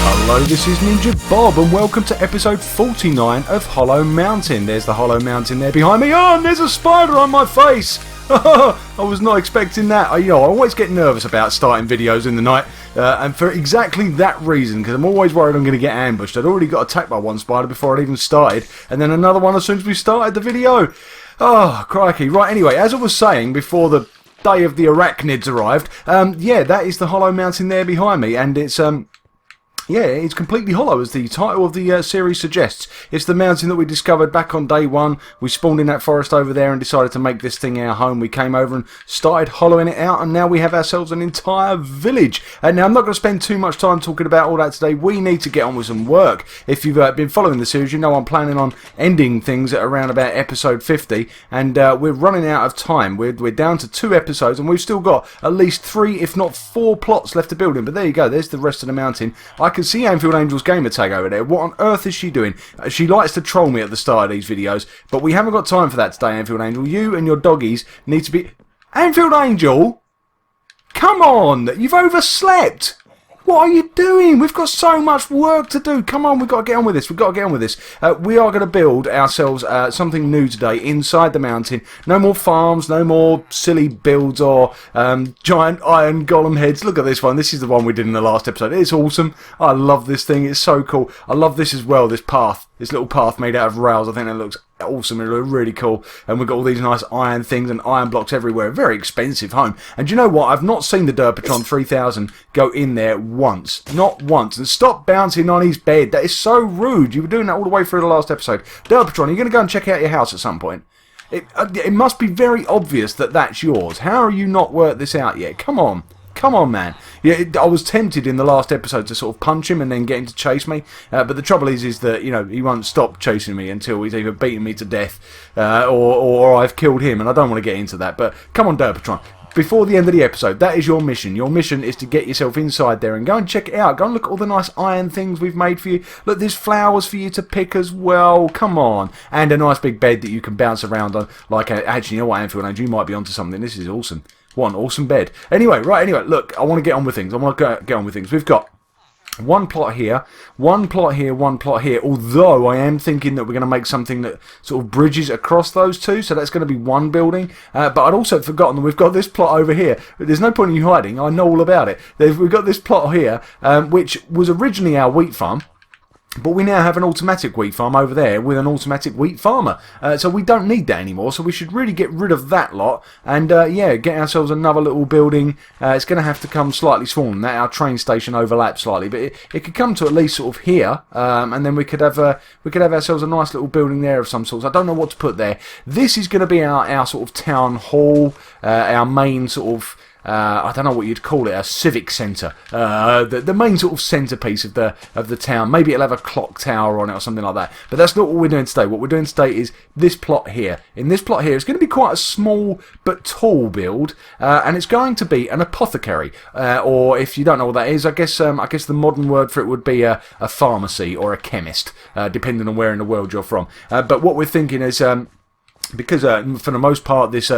Hello, this is NinjaBob and welcome to episode 49 of Hollow Mountain. There's the Hollow Mountain there behind me. Oh, and there's a spider on my face. I was not expecting that. I always get nervous about starting videos in the night, and for exactly that reason, because I'm always worried I'm going to get ambushed. I'd already got attacked by one spider before I'd even started, and then another one as soon as we started the video. Oh, crikey. Right, anyway, as I was saying before the day of the arachnids arrived, yeah, that is the Hollow Mountain there behind me, and it's yeah, it's completely hollow, as the title of the series suggests. It's the mountain that we discovered back on day one. We spawned in that forest over there and decided to make this thing our home. We came over and started hollowing it out, and now we have ourselves an entire village. And now I'm not going to spend too much time talking about all that today. We need to get on with some work. If you've been following the series, you know I'm planning on ending things at around about episode 50, and we're running out of time. We're down to 2 episodes, and we've still got at least 3, if not 4 plots left to build in. But there you go, there's the rest of the mountain. I can see Anfield Angel's gamer tag over there. What on earth is she doing? She likes to troll me at the start of these videos, but we haven't got time for that today, Anfield Angel. You and your doggies need to be... Anfield Angel? Come on! You've overslept! What are you doing? We've got so much work to do. Come on, we've got to get on with this. We've got to get on with this. We are going to build ourselves something new today inside the mountain. No more farms, no more silly builds or giant iron golem heads. Look at this one. This is the one we did in the last episode. It's awesome. I love this thing. It's so cool. I love this as well, this path. This little path made out of rails. I think that looks awesome. It looks really cool. And we've got all these nice iron things and iron blocks everywhere. A very expensive home. And you know what? I've not seen the Derpatron 3000 go in there once. Not once. And stop bouncing on his bed. That is so rude. You were doing that all the way through the last episode. Derpatron, are you going to go and check out your house at some point? It must be very obvious that that's yours. How are you not worked this out yet? Come on. Come on, man. Yeah, I was tempted in the last episode to sort of punch him and then get him to chase me. But the trouble is that, you know, he won't stop chasing me until he's either beaten me to death or I've killed him. And I don't want to get into that. But come on, Derpatron. Before the end of the episode, that is your mission. Your mission is to get yourself inside there and go and check it out. Go and look at all the nice iron things we've made for you. Look, there's flowers for you to pick as well. Come on. And a nice big bed that you can bounce around on. Like, actually, you know what, Anfield Angel, you might be onto something. This is awesome. What an awesome bed. Anyway, look, I want to get on with things. Get on with things. We've got one plot here, one plot here, one plot here. Although I am thinking that we're going to make something that sort of bridges across those two. So that's going to be one building. But I'd also forgotten that we've got this plot over here. There's no point in you hiding. I know all about it. We've got this plot here, which was originally our wheat farm. But we now have an automatic wheat farm over there with an automatic wheat farmer. So we don't need that anymore. So we should really get rid of that lot. And yeah, get ourselves another little building. It's going to have to come slightly smaller than that. Our train station overlaps slightly. But it could come to at least sort of here. And then we could have ourselves a nice little building there of some sort. I don't know what to put there. This is going to be our sort of town hall. Our main sort of... I don't know what you'd call it, a civic centre. The main sort of centrepiece of the town. Maybe it'll have a clock tower on it or something like that. But that's not what we're doing today. What we're doing today is this plot here. In this plot here, it's going to be quite a small but tall build, and it's going to be an apothecary. Or if you don't know what that is, I guess the modern word for it would be a pharmacy or a chemist, depending on where in the world you're from. But what we're thinking is... because for the most part this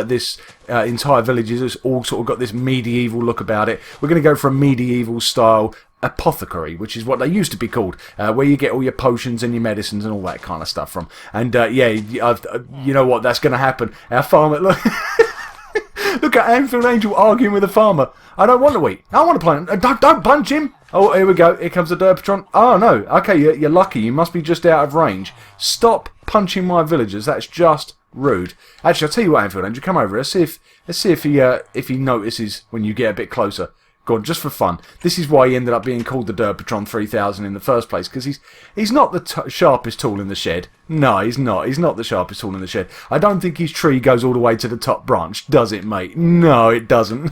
entire village has all sort of got this medieval look about it. We're going to go for a medieval style apothecary, which is what they used to be called, where you get all your potions and your medicines and all that kind of stuff from. And yeah, you know what, that's going to happen. Our farmer, look, look at Anfield Angel arguing with a farmer. I don't want to eat. I want to plant. Don't punch him. Oh, here we go. Here comes the Derpatron. Oh, no. Okay, you're lucky. You must be just out of range. Stop punching my villagers. That's just rude. Actually, I'll tell you what, Anfield Angel, come over. Let's see if he notices when you get a bit closer. Go on, just for fun. This is why he ended up being called the Derpatron 3000 in the first place, because he's not the sharpest tool in the shed. No, he's not. He's not the sharpest tool in the shed. I don't think his tree goes all the way to the top branch, does it, mate? No, it doesn't.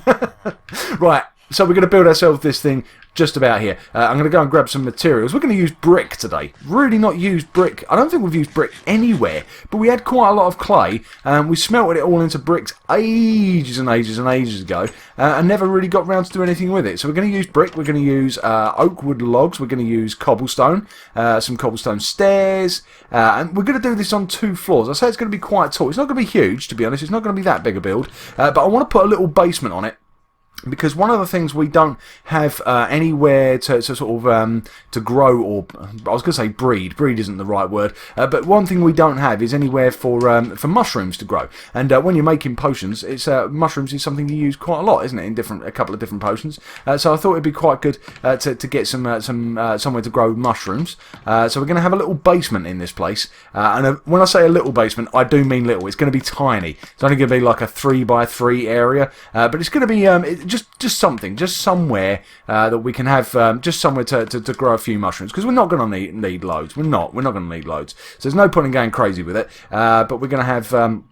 Right. So we're going to build ourselves this thing just about here. I'm going to go and grab some materials. We're going to use brick today. Really not used brick. I don't think we've used brick anywhere. But we had quite a lot of clay. We smelted it all into bricks ages and ages and ages ago. And never really got round to do anything with it. So we're going to use brick. We're going to use oak wood logs. We're going to use cobblestone. Some cobblestone stairs. And we're going to do this on 2 floors. I say it's going to be quite tall. It's not going to be huge, to be honest. It's not going to be that big a build. But I want to put a little basement on it. Because one of the things we don't have anywhere to sort of to grow, or I was going to say breed isn't the right word, but one thing we don't have is anywhere for mushrooms to grow. And when you're making potions, it's mushrooms is something you use quite a lot, isn't it, in a couple of different potions. So I thought it'd be quite good to get some somewhere to grow mushrooms. So we're going to have a little basement in this place, and when I say a little basement, I do mean little. It's going to be tiny. It's only going to be like a 3x3 area, but it's going to be just something, just somewhere that we can have, just somewhere to grow a few mushrooms, because we're not going to need loads. We're not going to need loads. So there's no point in going crazy with it. But we're going to have.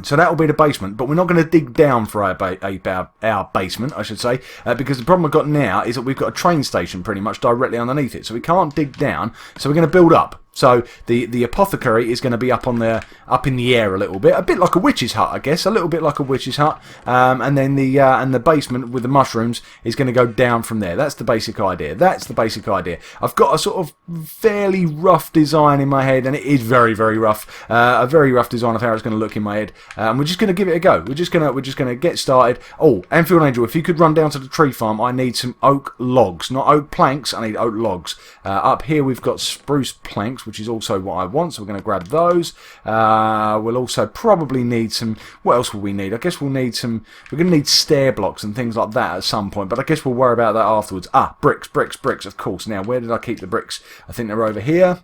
So that will be the basement, but we're not going to dig down for our basement, I should say, because the problem we've got now is that we've got a train station pretty much directly underneath it, so we can't dig down. So we're going to build up. So the apothecary is going to be up in the air a bit like a witch's hut, I guess, a little bit like a witch's hut, and then the basement with the mushrooms is going to go down from there. That's the basic idea. I've got a sort of fairly rough design in my head, and it is very, very rough. A very rough design of how it's going to look in my head. And we're just going to give it a go. We're just going to get started. Oh, Anfield Angel, if you could run down to the tree farm, I need some oak logs, not oak planks. I need oak logs. Up here we've got spruce planks, which is also what I want, so we're going to grab those. We'll also probably need some. What else will we need? I guess we'll need some. We're going to need stair blocks and things like that at some point, but I guess we'll worry about that afterwards. Bricks, of course. Now, where did I keep the bricks? I think they're over here.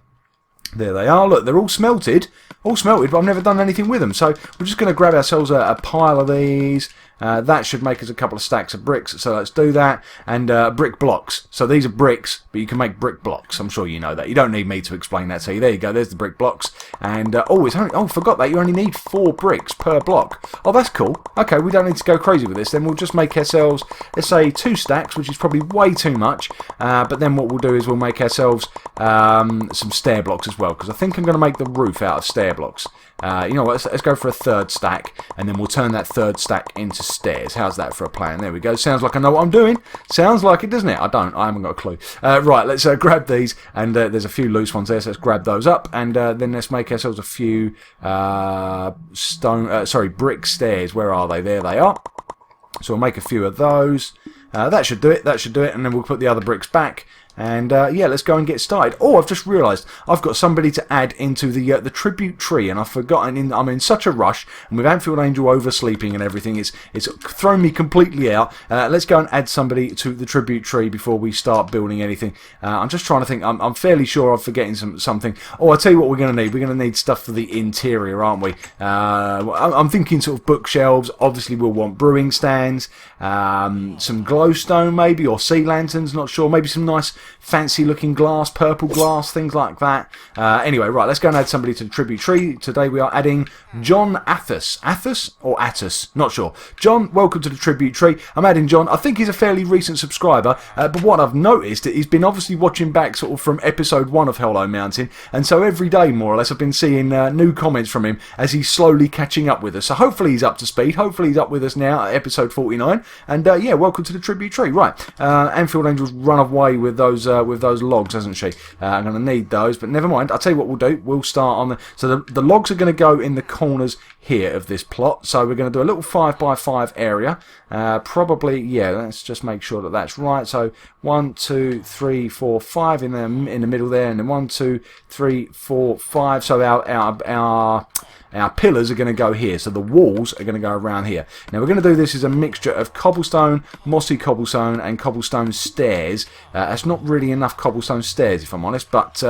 There they are. Look, they're all smelted, but I've never done anything with them. So we're just going to grab ourselves a pile of these. That should make us a couple of stacks of bricks, so let's do that. And brick blocks. So these are bricks, but you can make brick blocks. I'm sure you know that. You don't need me to explain that to you. There you go. There's the brick blocks. And forgot that you only need 4 bricks per block. Oh, that's cool. Okay, we don't need to go crazy with this. Then we'll just make ourselves, let's say, 2 stacks, which is probably way too much. But then what we'll do is we'll make ourselves some stair blocks as well, because I think I'm going to make the roof out of stair blocks. You know what, let's go for a 3rd stack, and then we'll turn that 3rd stack into stairs. How's that for a plan? There we go. Sounds like I know what I'm doing. Sounds like it, doesn't it? I haven't got a clue. Right, let's grab these, and there's a few loose ones there, so let's grab those up, and then let's make ourselves a few brick stairs. Where are they? There they are. So we'll make a few of those. That should do it, and then we'll put the other bricks back. And yeah, let's go and get started. Oh, I've just realised I've got somebody to add into the tribute tree, and I've forgotten. I'm in such a rush, and with Anfield Angel oversleeping and everything, it's thrown me completely out. Let's go and add somebody to the tribute tree before we start building anything. I'm just trying to think. I'm fairly sure I'm forgetting something. Oh, I'll tell you what we're going to need. We're going to need stuff for the interior, aren't we? I'm thinking sort of bookshelves. Obviously, we'll want brewing stands, some glowstone maybe, or sea lanterns. Not sure. Maybe some nice fancy looking glass, purple glass, things like that. Anyway, right, let's go and add somebody to the tribute tree. Today we are adding John Athos. Athos or Attus? Not sure. John, welcome to the tribute tree. I'm adding John. I think he's a fairly recent subscriber, but what I've noticed is he's been obviously watching back sort of from episode 1 of Hollow Mountain, and so every day more or less I've been seeing new comments from him as he's slowly catching up with us. So hopefully he's up to speed. Hopefully he's up with us now at episode 49. And yeah, welcome to the tribute tree. Right, Anfield Angel's run away with those logs, hasn't she? I'm going to need those, but never mind. I'll tell you what we'll do. We'll start on the logs are going to go in the corners here of this plot. So we're going to do a little 5x5 area. Probably, yeah. Let's just make sure that that's right. So 1, 2, 3, 4, 5 in the middle there, and then 1, 2, 3, 4, 5. So our pillars are going to go here, so the walls are going to go around here. Now we're going to do this as a mixture of cobblestone, mossy cobblestone, and cobblestone stairs. That's not really enough cobblestone stairs, if I'm honest, but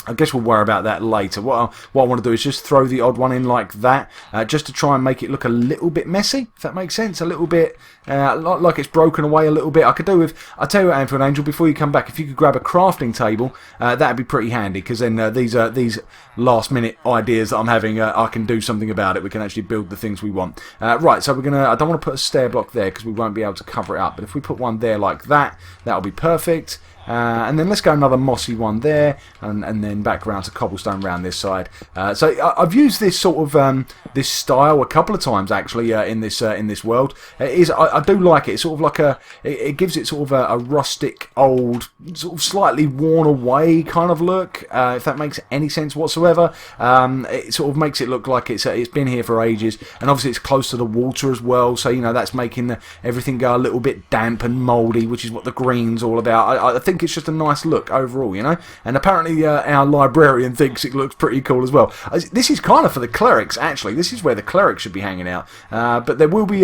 I guess we'll worry about that later. What I want to do is just throw the odd one in like that, just to try and make it look a little bit messy, if that makes sense. A little bit like it's broken away a little bit. I could do with, I'll tell you what, Anfield Angel, before you come back, if you could grab a crafting table, that'd be pretty handy, because then these last minute ideas that I'm having, I can do something about it. We can actually build the things we want. Right, so I don't want to put a stair block there because we won't be able to cover it up, but if we put one there like that, that'll be perfect. And then let's go another mossy one there, and then back around to cobblestone around this side. So I've used this sort of this style a couple of times actually in this world. I do like it. It's sort of like it gives it sort of a rustic, old, sort of slightly worn away kind of look. If that makes any sense whatsoever. It sort of makes it look like it's been here for ages, and obviously it's close to the water as well. So you know that's making everything go a little bit damp and mouldy, which is what the green's all about. I think it's just a nice look overall, you know. And apparently our librarian thinks it looks pretty cool as well. This is kind of for the clerics actually. This is where the clerics should be hanging out. But there will be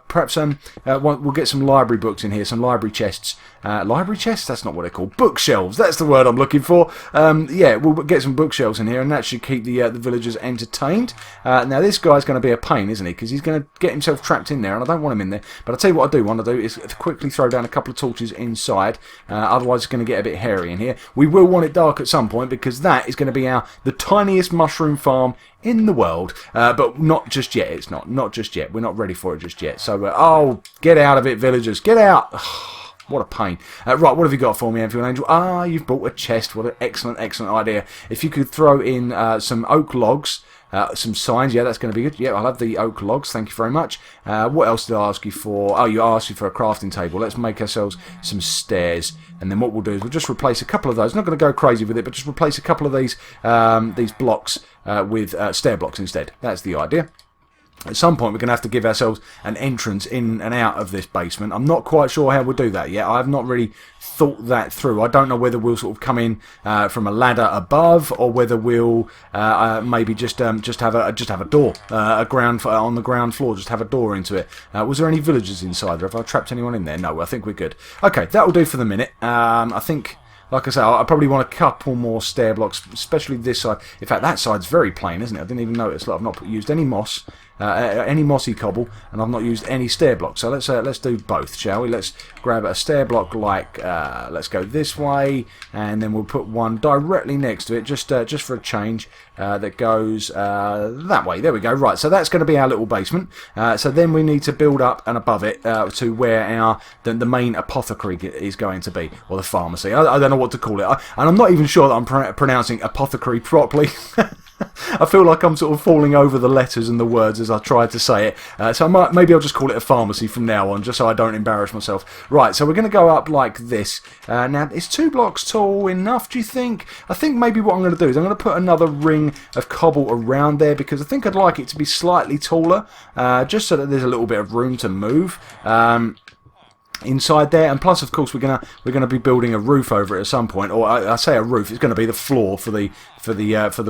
perhaps we'll get some library books in here, some library chests. Library chests? That's not what they're called. Bookshelves. That's the word I'm looking for. Yeah, we'll get some bookshelves in here, and that should keep the villagers entertained. Now this guy's going to be a pain, isn't he? Because he's going to get himself trapped in there, and I don't want him in there. But I'll tell you what I do want to do is quickly throw down a couple of torches inside. Otherwise, it's going to get a bit hairy in here. We will want it dark at some point because that is going to be the tiniest mushroom farm in the world, but not just yet. It's not just yet. We're not ready for it just yet. So, oh, get out of it, villagers! Get out! What a pain. Right, what have you got for me, Enfield Angel? You've bought a chest. What an excellent idea. If you could throw in some oak logs, some signs, yeah, that's going to be good. Yeah, I'll have the oak logs, thank you very much. What else did I ask you for? Oh, you asked me for a crafting table. Let's make ourselves some stairs. And then what we'll do is we'll just replace a couple of those. Not going to go crazy with it, but just replace a couple of these blocks with stair blocks instead. That's the idea. At some point, we're going to have to give ourselves an entrance in and out of this basement. I'm not quite sure how we'll do that yet. I have not really thought that through. I don't know whether we'll sort of come in from a ladder above, or whether we'll maybe just have a door, on the ground floor. Just have a door into it. Was there any villagers inside there? Have I trapped anyone in there? No, I think we're good. Okay, that will do for the minute. I think. Like I say, I probably want a couple more stair blocks, especially this side. In fact, that side's very plain, isn't it? I didn't even notice. Look, I've not used any moss, any mossy cobble, and I've not used any stair blocks. So let's do both, shall we? Let's grab a stair block let's go this way, and then we'll put one directly next to it, just for a change, that goes that way. There we go. Right, so that's going to be our little basement. So then we need to build up and above it to where the main apothecary is going to be, or the pharmacy. I don't know what to call it, and I'm not even sure that I'm pronouncing apothecary properly. I feel like I'm sort of falling over the letters and the words as I try to say it. So maybe I'll just call it a pharmacy from now on, just so I don't embarrass myself. Right, so we're going to go up like this. Now, is 2 blocks tall enough, do you think? I think maybe what I'm going to do is I'm going to put another ring of cobble around there, because I think I'd like it to be slightly taller, just so that there's a little bit of room to move. Inside there, and plus of course we're gonna be building a roof over it at some point, or I say a roof, it's going to be the floor for the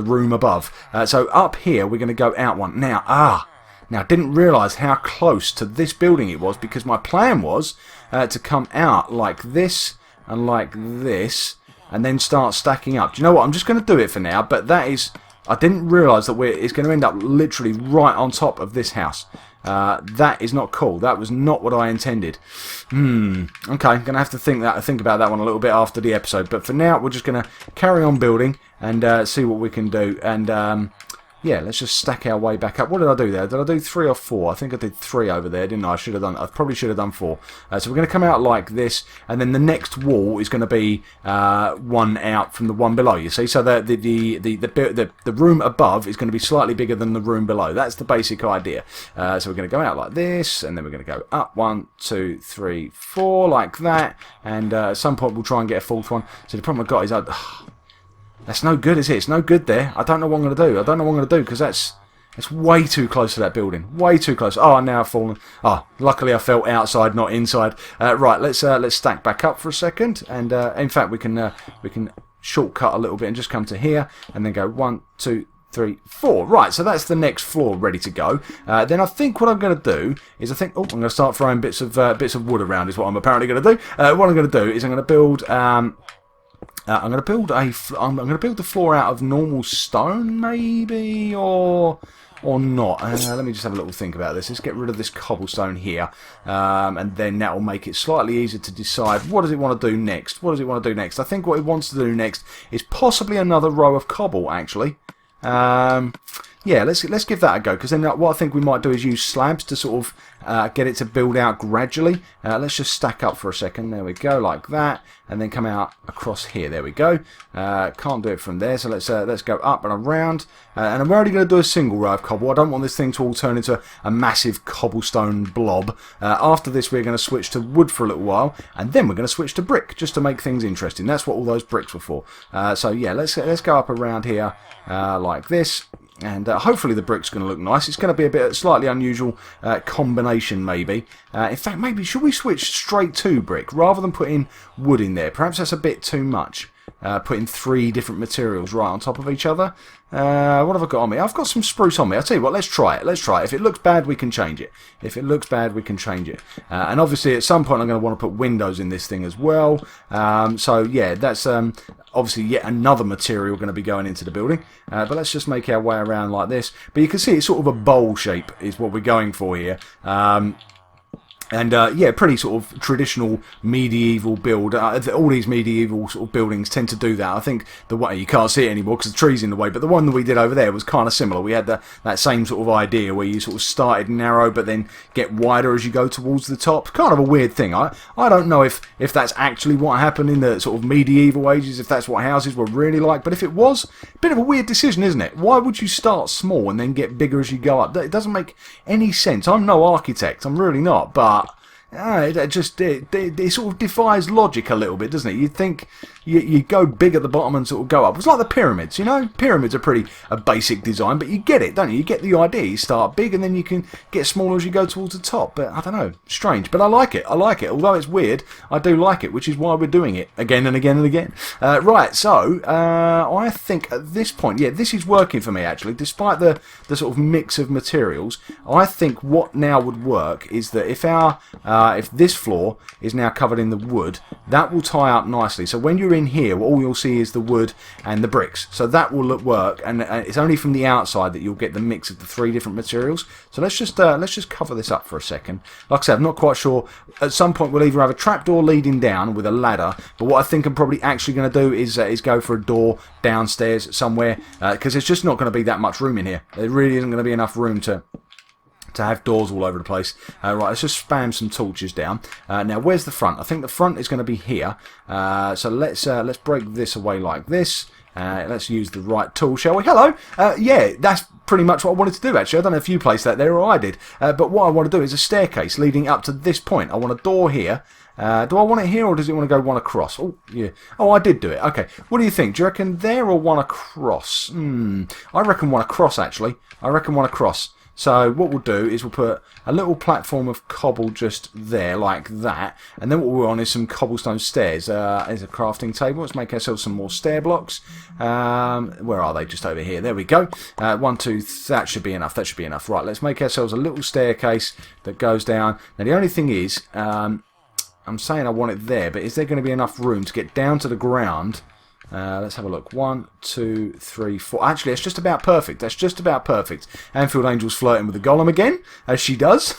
room above. So up here we're going to go out one. Now didn't realise how close to this building it was, because my plan was to come out like this and like this, and then start stacking up. Do you know what? I'm just going to do it for now, but I didn't realise that it's going to end up literally right on top of this house. That is not cool. That was not what I intended. Okay, I'm going to have to think about that one a little bit after the episode. But for now, we're just going to carry on building and see what we can do. And yeah, let's just stack our way back up. What did I do there? Did I do 3 or 4? I think I did 3 over there, didn't I? I probably should have done 4. So we're going to come out like this, and then the next wall is going to be one out from the one below. You see, so the room above is going to be slightly bigger than the room below. That's the basic idea. So we're going to go out like this, and then we're going to go up 1, 2, 3, 4 like that, and at some point we'll try and get a 4th one. So the problem I've got is that's no good, is it? It's no good there. I don't know what I'm going to do. I don't know what I'm going to do, because that's way too close to that building. Way too close. Oh, now I've fallen. Luckily I fell outside, not inside. Right, let's stack back up for a second, and in fact we can shortcut a little bit and just come to here, and then go 1, 2, 3, 4. Right, so that's the next floor ready to go. Then I think what I'm going to do is I'm going to start throwing bits of wood around. Is what I'm apparently going to do. What I'm going to do is I'm going to build. I'm going to build the floor out of normal stone, maybe, or not. Let me just have a little think about this. Let's get rid of this cobblestone here, and then that will make it slightly easier to decide what does it want to do next. What does it want to do next? I think what it wants to do next is possibly another row of cobble, actually. yeah, let's give that a go, because then what I think we might do is use slabs to sort of get it to build out gradually. Let's just stack up for a second. There we go, like that, and then come out across here. There we go. Can't do it from there, so let's go up and around. And I'm already going to do a single row of cobble. I don't want this thing to all turn into a massive cobblestone blob. After this, we're going to switch to wood for a little while, and then we're going to switch to brick just to make things interesting. That's what all those bricks were for. So yeah, let's go up around here like this. And hopefully the brick's going to look nice. It's going to be a bit slightly unusual combination, maybe. In fact, maybe should we switch straight to brick rather than putting wood in there? Perhaps that's a bit too much. Putting 3 different materials right on top of each other. What have I got on me? I've got some spruce on me. I'll tell you what, let's try it. Let's try it. If it looks bad, we can change it. If it looks bad, we can change it. And obviously, at some point, I'm going to want to put windows in this thing as well. So, yeah, that's obviously yet another material going to be going into the building. But let's just make our way around like this. But you can see it's sort of a bowl shape is what we're going for here. And yeah, pretty sort of traditional medieval build. All these medieval sort of buildings tend to do that. I think the way you can't see it anymore because the tree's in the way, but the one that we did over there was kind of similar. We had that same sort of idea where you sort of started narrow but then get wider as you go towards the top. Kind of a weird thing. I don't know if that's actually what happened in the sort of medieval ages, if that's what houses were really like, but if it was, a bit of a weird decision, isn't it? Why would you start small and then get bigger as you go up? It doesn't make any sense. I'm no architect, I'm really not, but it sort of defies logic a little bit, doesn't it? You'd think you go big at the bottom and sort of go up. It's like the pyramids, you know? Pyramids are pretty a basic design, but you get it, don't you? You get the idea. You start big and then you can get smaller as you go towards the top. But I don't know, strange. But I like it. I like it. Although it's weird, I do like it, which is why we're doing it again and again and again. Right, so I think at this point, yeah, this is working for me actually. Despite the sort of mix of materials, I think what now would work is that if this floor is now covered in the wood, that will tie up nicely. So when you're in here, all you'll see is the wood and the bricks. So that will work, and it's only from the outside that you'll get the mix of the 3 different materials. So let's just cover this up for a second. Like I said, I'm not quite sure. At some point, we'll either have a trapdoor leading down with a ladder, but what I think I'm probably actually going to do is go for a door downstairs somewhere, because there's just not going to be that much room in here. There really isn't going to be enough room to have doors all over the place. Right, let's just spam some torches down. Now, where's the front? I think the front is going to be here. So let's break this away like this. Let's use the right tool, shall we? Hello! Yeah, that's pretty much what I wanted to do, actually. I don't know if you placed that there or I did. But what I want to do is a staircase leading up to this point. I want a door here. Do I want it here, or does it want to go one across? Oh, yeah. Oh, I did do it. Okay. What do you think? Do you reckon there or one across? I reckon one across, actually. I reckon one across. So what we'll do is we'll put a little platform of cobble just there, like that. And then what we're on is some cobblestone stairs. There's a crafting table. Let's make ourselves some more stair blocks. Where are they? Just over here. There we go. 1, 2, that should be enough. That should be enough. Right, let's make ourselves a little staircase that goes down. Now, the only thing is, I'm saying I want it there, but is there going to be enough room to get down to the ground? Let's have a look. 1, 2, 3, 4. Actually, it's just about perfect. That's just about perfect. Anfield Angel's flirting with the golem again, as she does.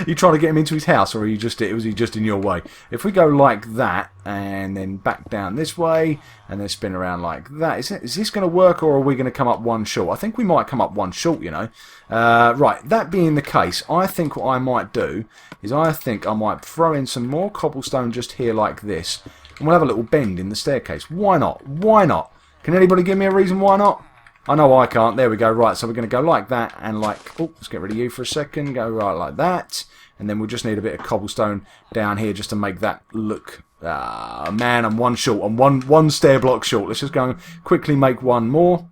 You trying to get him into his house, or was he just in your way? If we go like that, and then back down this way, and then spin around like that, is this going to work, or are we going to come up one short? I think we might come up one short, you know. Right, that being the case, I think what I might do is I think I might throw in some more cobblestone just here like this. And we'll have a little bend in the staircase. Why not? Why not? Can anybody give me a reason why not? I know I can't. There we go. Right, so we're going to go like that and like... Oh, let's get rid of you for a second. Go right like that. And then we'll just need a bit of cobblestone down here just to make that look... man, I'm one short. I'm one stair block short. Let's just go and quickly make one more.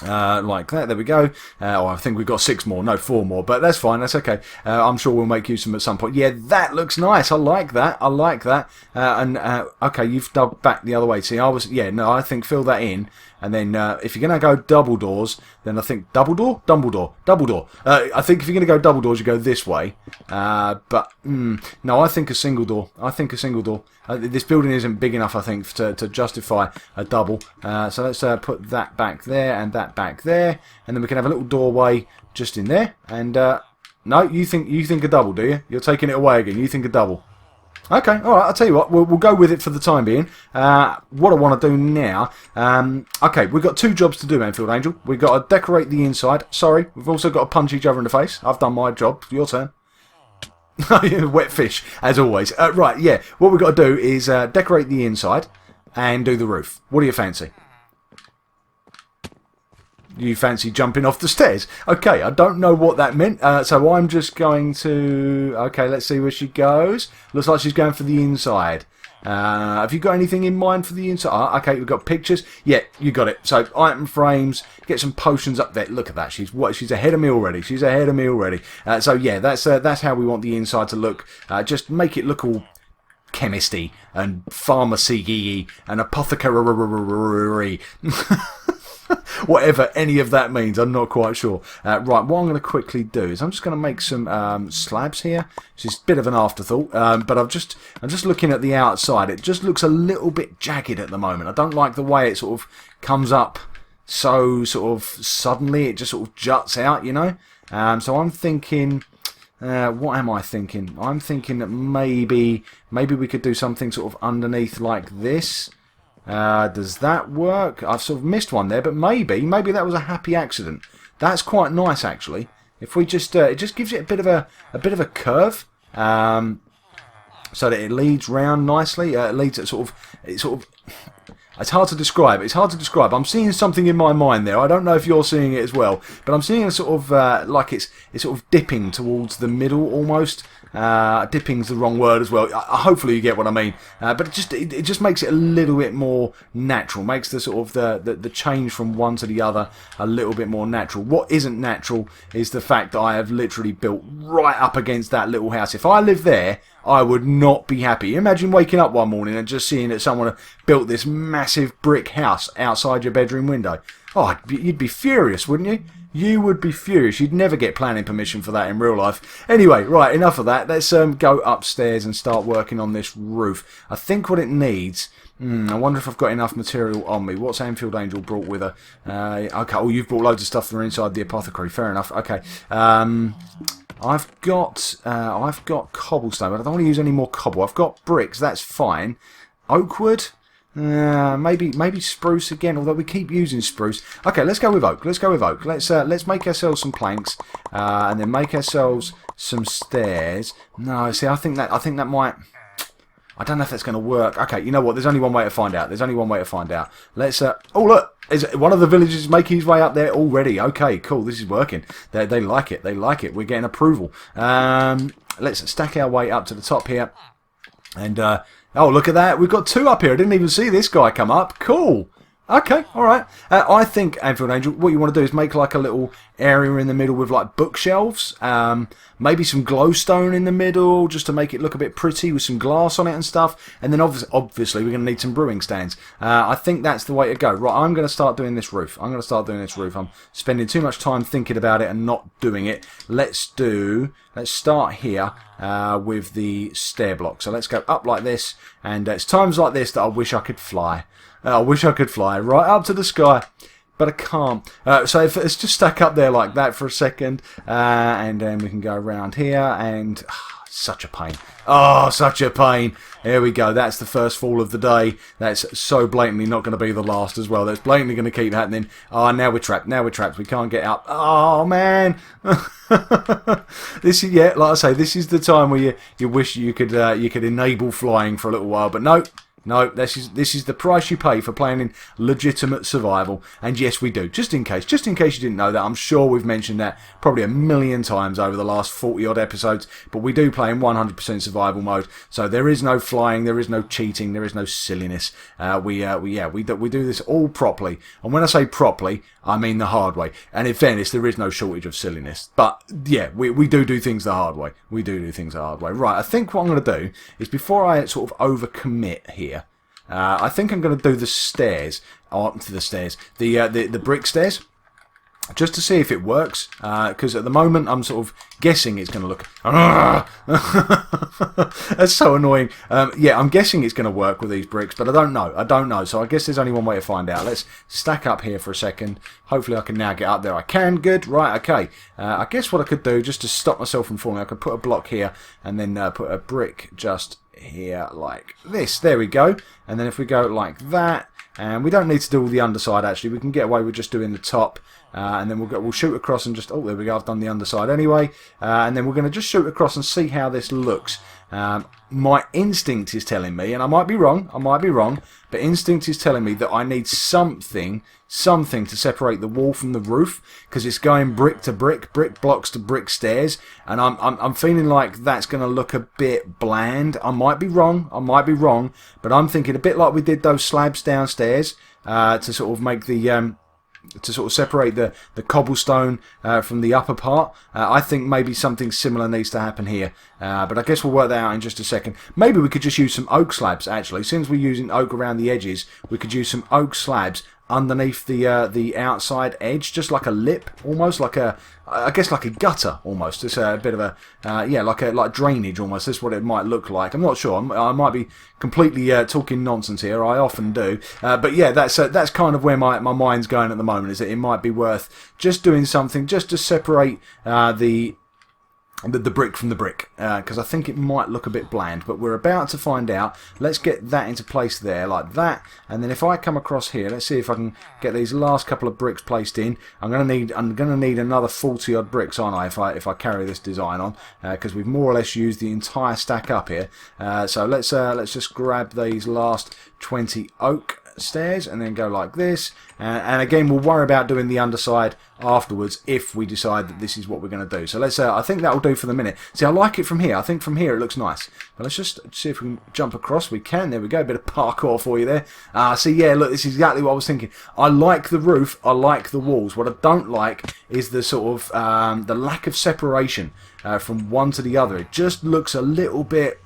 Like that, there we go. Oh, I think we've got 6 more, no 4 more, but that's fine, that's okay. I'm sure we'll make use of them at some point. Yeah, that looks nice, I like that, I like that. Okay, you've dug back the other way. See, I think fill that in, and then if you're going to go double doors, then I think double door. I think if you're going to go double doors, you go this way. But no, I think a single door. This building isn't big enough, I think, to justify a double. So let's put that back there and that back there, and then we can have a little doorway just in there. And no, you think a double, do you? You're taking it away again. You think a double. Okay, alright, I'll tell you what, we'll go with it for the time being. What I want to do now, okay, we've got 2 jobs to do, Enfield Angel. We've got to decorate the inside. Sorry, we've also got to punch each other in the face. I've done my job, your turn. Wet fish, as always. Right, yeah, what we've got to do is decorate the inside and do the roof. What do you fancy? You fancy jumping off the stairs? Okay, I don't know what that meant, so I'm just going to... Okay, let's see where she goes. Looks like she's going for the inside. Have you got anything in mind for the inside? Okay, we've got pictures. Yeah, you got it. So, item frames, get some potions up there. Look at that. She's ahead of me already. She's ahead of me already. So, yeah, that's how we want the inside to look. Just make it look all chemisty and pharmacy-y and apothecary. Whatever any of that means, I'm not quite sure. Right, what I'm going to quickly do is I'm just going to make some slabs here. Which is a bit of an afterthought, but I'm just looking at the outside. It just looks a little bit jagged at the moment. I don't like the way it sort of comes up so sort of suddenly. It just sort of juts out, you know. So I'm thinking. What am I thinking? I'm thinking that maybe we could do something sort of underneath like this. Does that work? I've sort of missed one there, but maybe that was a happy accident. That's quite nice actually. If we just it just gives it a bit of a curve, so that it leads round nicely. It leads at sort of. It's hard to describe. I'm seeing something in my mind there. I don't know if you're seeing it as well, but I'm seeing a sort of like it's sort of dipping towards the middle almost. Dipping's the wrong word as well. Hopefully you get what I mean. But it just makes it a little bit more natural. Makes the sort of the change from one to the other a little bit more natural. What isn't natural is the fact that I have literally built right up against that little house. If I lived there, I would not be happy. Imagine waking up one morning and just seeing that someone had built this massive brick house outside your bedroom window. Oh, you'd be furious, wouldn't you? You would be furious. You'd never get planning permission for that in real life. Anyway, right, enough of that. Let's go upstairs and start working on this roof. I think what it needs... I wonder if I've got enough material on me. What's Enfield Angel brought with her? Okay, oh, you've brought loads of stuff from inside the apothecary. Fair enough. Okay. I've got cobblestone, but I don't want to use any more cobble. I've got bricks. That's fine. Oak wood? Maybe spruce again, although we keep using spruce. Okay, let's go with oak. Let's make ourselves some planks, and then make ourselves some stairs. No, see, I think that might. I don't know if that's going to work. Okay, you know what? There's only one way to find out. Let's. Oh look, is one of the villagers making his way up there already? Okay, cool. This is working. They like it. We're getting approval. Let's stack our way up to the top here, and. Oh, look at that. We've got 2 up here. I didn't even see this guy come up. Cool. Okay, alright. I think, Enfield Angel, what you want to do is make like a little area in the middle with like bookshelves. Maybe some glowstone in the middle just to make it look a bit pretty with some glass on it and stuff. And then obviously we're going to need some brewing stands. I think that's the way to go. Right, I'm going to start doing this roof. I'm spending too much time thinking about it and not doing it. Let's start here with the stair block. So let's go up like this. And it's times like this that I wish I could fly. I wish I could fly right up to the sky, but I can't. So let's just stack up there like that for a second, and then we can go around here, and such a pain. Oh, such a pain. There we go. That's the first fall of the day. That's so blatantly not going to be the last as well. That's blatantly going to keep happening. Oh, now we're trapped. We can't get out. Oh, man. This is, yeah, like I say, this is the time where you wish you could enable flying for a little while, but no. No, this is the price you pay for playing in legitimate survival. And yes, we do. Just in case you didn't know that, I'm sure we've mentioned that probably a million times over the last 40-odd episodes. But we do play in 100% survival mode. So there is no flying, there is no cheating, there is no silliness. We do this all properly. And when I say properly, I mean the hard way. And in fairness, there is no shortage of silliness. But yeah, we do things the hard way. Right, I think what I'm going to do is, before I sort of overcommit here, I think I'm going to do the stairs, the brick stairs. just to see if it works, because at the moment I'm sort of guessing it's going to look... That's so annoying. Yeah, I'm guessing it's going to work with these bricks, but I don't know. So I guess there's only one way to find out. Let's stack up here for a second. Hopefully I can now get up there. I can. Good. Right, okay. I guess what I could do, just to stop myself from falling, I could put a block here and then put a brick just here like this. There we go. And then if we go like that, and we don't need to do all the underside actually, we can get away with just doing the top. And then we'll shoot across and just... Oh, there we go. I've done the underside anyway. And then we're going to just shoot across and see how this looks. My instinct is telling me, and I might be wrong, but instinct is telling me that I need something to separate the wall from the roof, because it's going brick to brick blocks to brick stairs, and I'm feeling like that's going to look a bit bland. I might be wrong, but I'm thinking a bit like we did those slabs downstairs to sort of make the... to sort of separate the cobblestone from the upper part. I think maybe something similar needs to happen here. But I guess we'll work that out in just a second. Maybe we could just use some oak slabs, actually. Since we're using oak around the edges, we could use some oak slabs underneath the outside edge, just like a lip, almost like a, I guess like a gutter, almost. It's a bit of a, yeah, like drainage almost. That's what it might look like. I'm not sure. I might be completely talking nonsense here. I often do. But yeah, that's kind of where my mind's going at the moment. Is that it might be worth just doing something just to separate the brick from the brick, because I think it might look a bit bland, but we're about to find out. Let's get that into place there like that, and then if I come across here, let's see if I can get these last couple of bricks placed in. I'm gonna need another 40 odd bricks, aren't I, if I carry this design on, because we've more or less used the entire stack up here. So let's just grab these last 20 oak stairs and then go like this, and again we'll worry about doing the underside afterwards if we decide that this is what we're going to do. So let's I think that'll do for the minute. See, I like it from here. I think from here it looks nice, but let's just see if we can jump across. We can. There we go. A bit of parkour for you there. See, yeah, look, this is exactly what I was thinking. I like the roof, I like the walls. What I don't like is the sort of the lack of separation from one to the other. It just looks a little bit...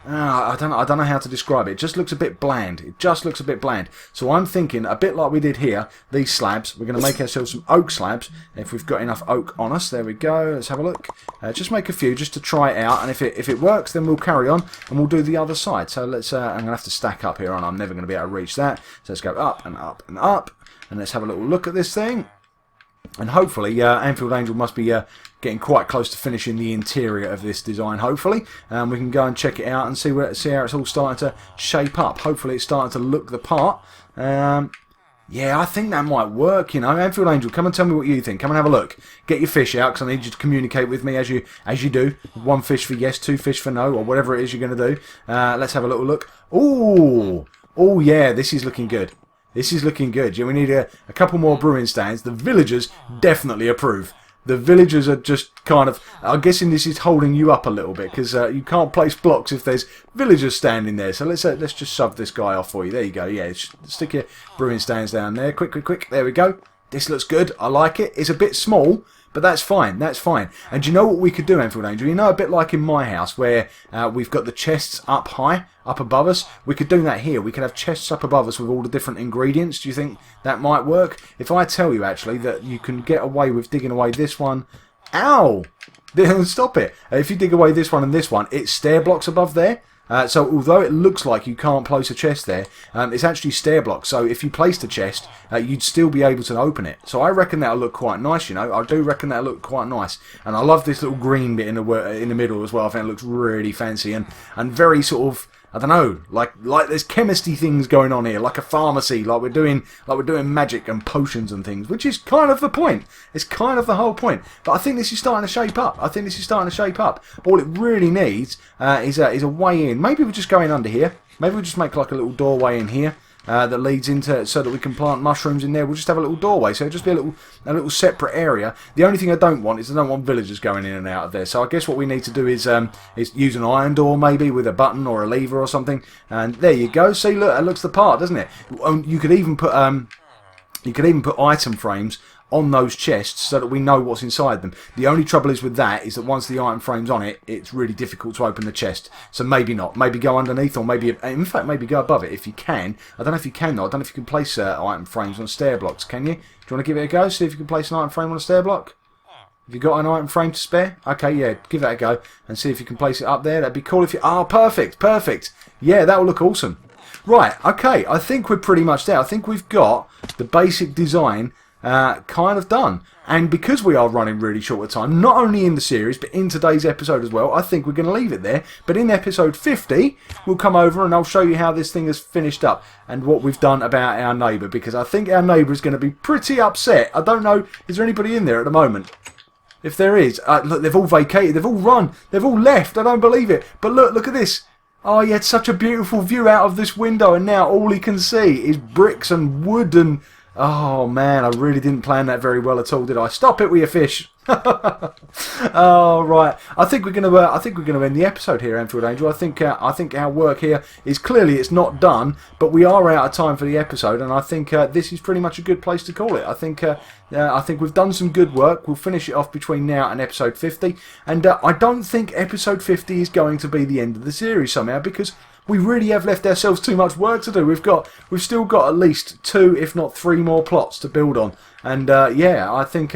I don't know how to describe it. It just looks a bit bland. So I'm thinking a bit like we did here. These slabs, we're going to make ourselves some oak slabs. If we've got enough oak on us, there we go. Let's have a look. Just make a few just to try it out, and if it works, then we'll carry on and we'll do the other side. So let's. I'm going to have to stack up here, and I'm never going to be able to reach that. So let's go up and up and up, and let's have a little look at this thing. And hopefully, Anfield Angel must be getting quite close to finishing the interior of this design, hopefully. We can go and check it out and see how it's all starting to shape up. Hopefully it's starting to look the part. Yeah, I think that might work, you know. Anfield Angel, come and tell me what you think. Come and have a look. Get your fish out, because I need you to communicate with me as you do. 1 fish for yes, 2 fish for no, or whatever it is you're going to do. Let's have a little look. Ooh! Oh, yeah, this is looking good. This is looking good. Yeah, we need a couple more brewing stands. The villagers definitely approve. The villagers are just kind of... I'm guessing this is holding you up a little bit, because you can't place blocks if there's villagers standing there. So let's just shove this guy off for you. There you go. Yeah, stick your brewing stands down there. Quick. There we go. This looks good. I like it. It's a bit small, but that's fine. That's fine. And do you know what we could do, Anfield Angel? You know, a bit like in my house where we've got the chests up high, up above us. We could do that here. We could have chests up above us with all the different ingredients. Do you think that might work? If I tell you, actually, that you can get away with digging away this one... Ow! Stop it. If you dig away this one and this one, it's stair blocks above there. So although it looks like you can't place a chest there, it's actually stair blocks. So if you placed a chest, you'd still be able to open it. So I reckon that'll look quite nice, you know. I do reckon that'll look quite nice. And I love this little green bit in the middle as well. I think it looks really fancy and very sort of... I don't know, like there's chemistry things going on here, like a pharmacy, like we're doing magic and potions and things, which is kind of the point. It's kind of the whole point. But I think this is starting to shape up. All it really needs is a way in. Maybe we'll just go in under here. Maybe we'll just make like a little doorway in here. That leads into, so that we can plant mushrooms in there. We'll just have a little doorway, so it'll just be a little separate area. The only thing I don't want is I don't want villagers going in and out of there. So I guess what we need to do is use an iron door maybe with a button or a lever or something. And there you go. See, look, it looks the part, doesn't it? You could even put item frames on those chests so that we know what's inside them. The only trouble is with that is that once the item frame's on it, it's really difficult to open the chest. So maybe not. Maybe go underneath, or maybe, in fact, maybe go above it if you can. I don't know if you can though. I don't know if you can place item frames on stair blocks, can you? Do you want to give it a go? See if you can place an item frame on a stair block? Have you got an item frame to spare? Okay, yeah, give that a go and see if you can place it up there. That'd be cool if you... Ah, perfect, perfect. Yeah, that will look awesome. Right, okay, I think we're pretty much there. I think we've got the basic design kind of done. And because we are running really short of time, not only in the series, but in today's episode as well, I think we're going to leave it there. But in episode 50, we'll come over and I'll show you how this thing has finished up and what we've done about our neighbour, because I think our neighbour is going to be pretty upset. I don't know, is there anybody in there at the moment? If there is, look, they've all vacated, they've all run, they've all left, I don't believe it. But look at this. Oh, he had such a beautiful view out of this window, and now all he can see is bricks and wood and... Oh, man, I really didn't plan that very well at all, did I? Stop it with your fish. Oh, right. I think we're going to end the episode here, Anfield Angel. I think our work here is clearly it's not done, but we are out of time for the episode, and I think this is pretty much a good place to call it. I think we've done some good work. We'll finish it off between now and episode 50, and I don't think episode 50 is going to be the end of the series somehow, because we really have left ourselves too much work to do. We've still got at least 2, if not 3 more plots to build on, and yeah, I think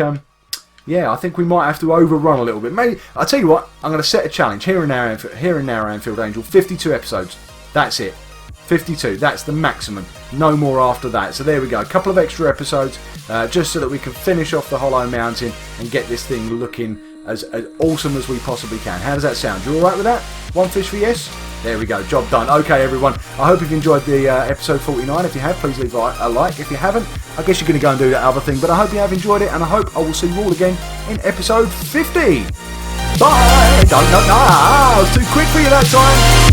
we might have to overrun a little bit. Maybe I'll tell you what. I'm going to set a challenge here and now, Anfield Angel. 52 episodes. That's it. 52. That's the maximum. No more after that. So there we go. A couple of extra episodes, just so that we can finish off the Hollow Mountain and get this thing looking as awesome as we possibly can. How does that sound? You all right with that? One fish for yes. There we go, job done. Okay, everyone, I hope you've enjoyed the episode 49. If you have, please leave a like. If you haven't, I guess you're going to go and do that other thing. But I hope you have enjoyed it, and I hope I will see you all again in episode 50. Bye! No, I was too quick for you that time.